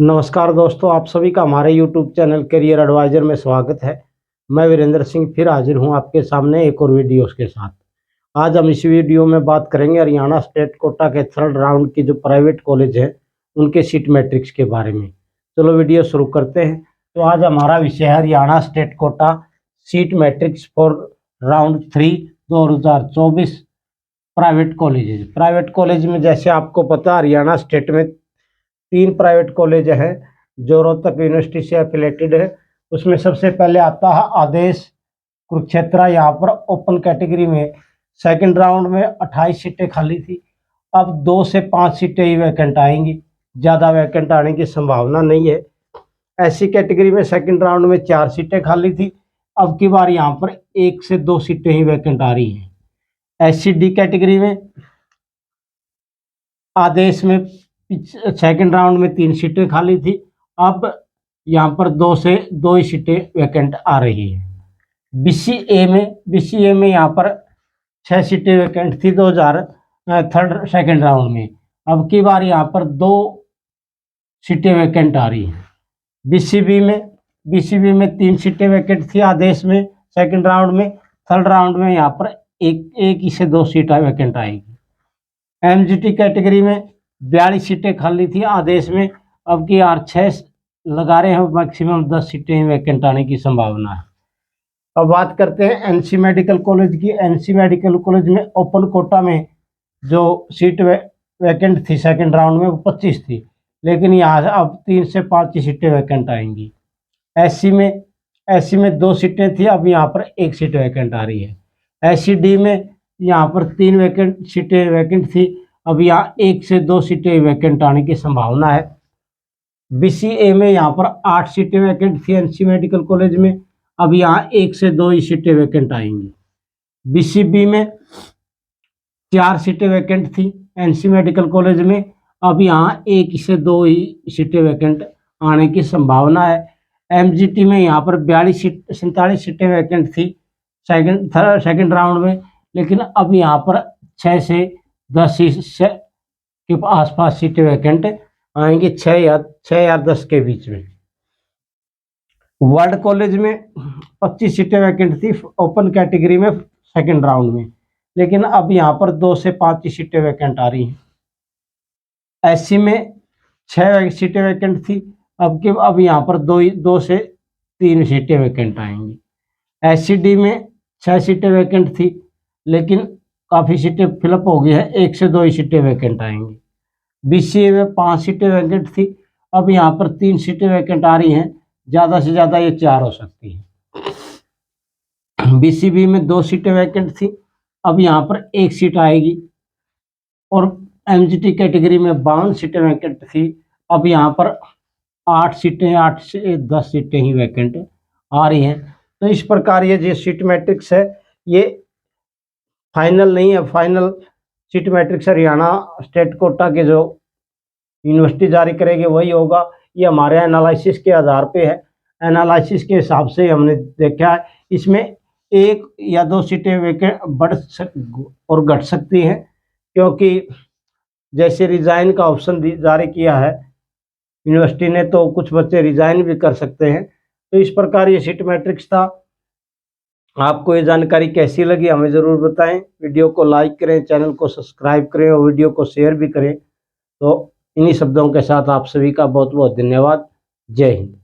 नमस्कार दोस्तों, आप सभी का हमारे YouTube चैनल करियर एडवाइजर में स्वागत है। मैं वीरेंद्र सिंह फिर हाजिर हूं आपके सामने एक और वीडियोस के साथ। आज हम इस वीडियो में बात करेंगे हरियाणा स्टेट कोटा के थर्ड राउंड की जो प्राइवेट कॉलेज है उनके सीट मैट्रिक्स के बारे में। चलो वीडियो शुरू करते हैं। तो आज हमारा विषय है Haryana state quota seat matrix for round 3 2024 private colleges. Private college में जैसे आपको पता हरियाणा स्टेट में 3 प्राइवेट कॉलेज हैं जो रोहतक यूनिवर्सिटी से एफिलेटेड है। उसमें सबसे पहले आता है आदेश कुरुक्षेत्र। यहाँ पर ओपन कैटेगरी में सेकंड राउंड में 28 सीटें खाली थी। अब 2 से 5 सीटें ही वैकेंट आएंगी, ज़्यादा वैकेंट आने की संभावना नहीं है। ऐसी कैटेगरी में सेकंड राउंड में 4 सीटें खाली थी। अब की बार यहाँ पर 1 से 2 सीटें ही वैकेंट आ रही हैं। SC/D कैटेगरी में आदेश में सेकंड राउंड में 3 सीटें खाली थी। अब यहाँ पर 2 से 2 ही सीटें वैकेंट आ रही है। BCA में यहाँ पर 6 सीटें वैकेंट थी 2003 सेकंड राउंड में। अब की बार यहाँ पर 2 सीटें वैकेंट आ रही हैं। BCB में 3 सीटें वैकेंट थी आदेश में सेकंड राउंड में। थर्ड राउंड में यहाँ पर एक ही से 2 सीटें वैकेंट आएगी। MGT कैटेगरी में 42 सीटें खाली थी आदेश में। अब की यार 6 लगा रहे हैं, मैक्सिमम 10 सीटें वैकेंट आने की संभावना है। अब बात करते हैं NC मेडिकल कॉलेज की। NC मेडिकल कॉलेज में ओपन कोटा में जो सीट वैकेंट थी सेकंड राउंड में वो 25 थी, लेकिन यहाँ अब 3 से 5 ही सीटें वैकेंट आएंगी। SC में 2 सीटें थी, अब यहाँ पर 1 सीट वैकेंट आ रही है। SC/D में यहाँ पर 3 सीटें वैकेंट थी, अब यहाँ 1 से 2 सीटें वैकेंट आने की संभावना है। BCA में यहाँ पर 8 सीटें वैकेंट थी NC मेडिकल कॉलेज में, अब यहाँ 1 से 2 ही सीटें वैकेंट आएंगी। BCB में 4 सीटें वैकेंट थी NC मेडिकल कॉलेज में, अब यहाँ 1 से 2 ही सीटें वैकेंट आने की संभावना है। MGT में यहाँ पर 47 सीटें वैकेंट थी सेकंड राउंड में, लेकिन अब यहाँ पर 6 से 10 के आसपास सीटें वैकेंट आएंगी, 6 या 10 के बीच में। वर्ल्ड कॉलेज में 25 सीटें वैकेंट थी ओपन कैटेगरी में सेकंड राउंड में, लेकिन अब यहाँ पर 2 से 5 ही सीटें वैकेंट आ रही हैं। SC में 6 सीटें वैकेंट थी, अब यहाँ पर 2 से 3 सीटें वैकेंट आएंगी। SC/D में 6 सीटें वैकेंट थी, लेकिन काफ़ी सीटें फिलअप हो गई है, 1 से 2 ही सीटें वैकेंट आएंगी। BCA में 5 सीटें वैकेंट थी, अब यहाँ पर 3 सीटें वैकेंट आ रही हैं, ज़्यादा से ज़्यादा ये 4 हो सकती हैं। BCB में 2 सीटें वैकेंट थी, अब यहाँ पर 1 सीट आएगी। और MGT कैटेगरी में 52 सीटें वैकेंट थी, अब यहाँ पर 8 से 10 सीटें ही वैकेंट आ रही हैं। तो इस प्रकार ये जो सीट मैट्रिक्स है ये फाइनल नहीं है। Final seat matrix Haryana state quota के जो यूनिवर्सिटी जारी करेगी वही होगा। ये हमारे एनालिसिस के आधार पे है। एनालिसिस के हिसाब से हमने देखा है इसमें 1 या 2 सीटें वैकेंट बढ़ और घट सकती हैं, क्योंकि जैसे रिज़ाइन का ऑप्शन जारी किया है यूनिवर्सिटी ने, तो कुछ बच्चे रिज़ाइन भी कर सकते हैं। तो इस प्रकार ये सीट मैट्रिक्स था। आपको ये जानकारी कैसी लगी हमें ज़रूर बताएं। वीडियो को लाइक करें, चैनल को सब्सक्राइब करें और वीडियो को शेयर भी करें। तो इन्हीं शब्दों के साथ आप सभी का बहुत बहुत धन्यवाद। जय हिंद।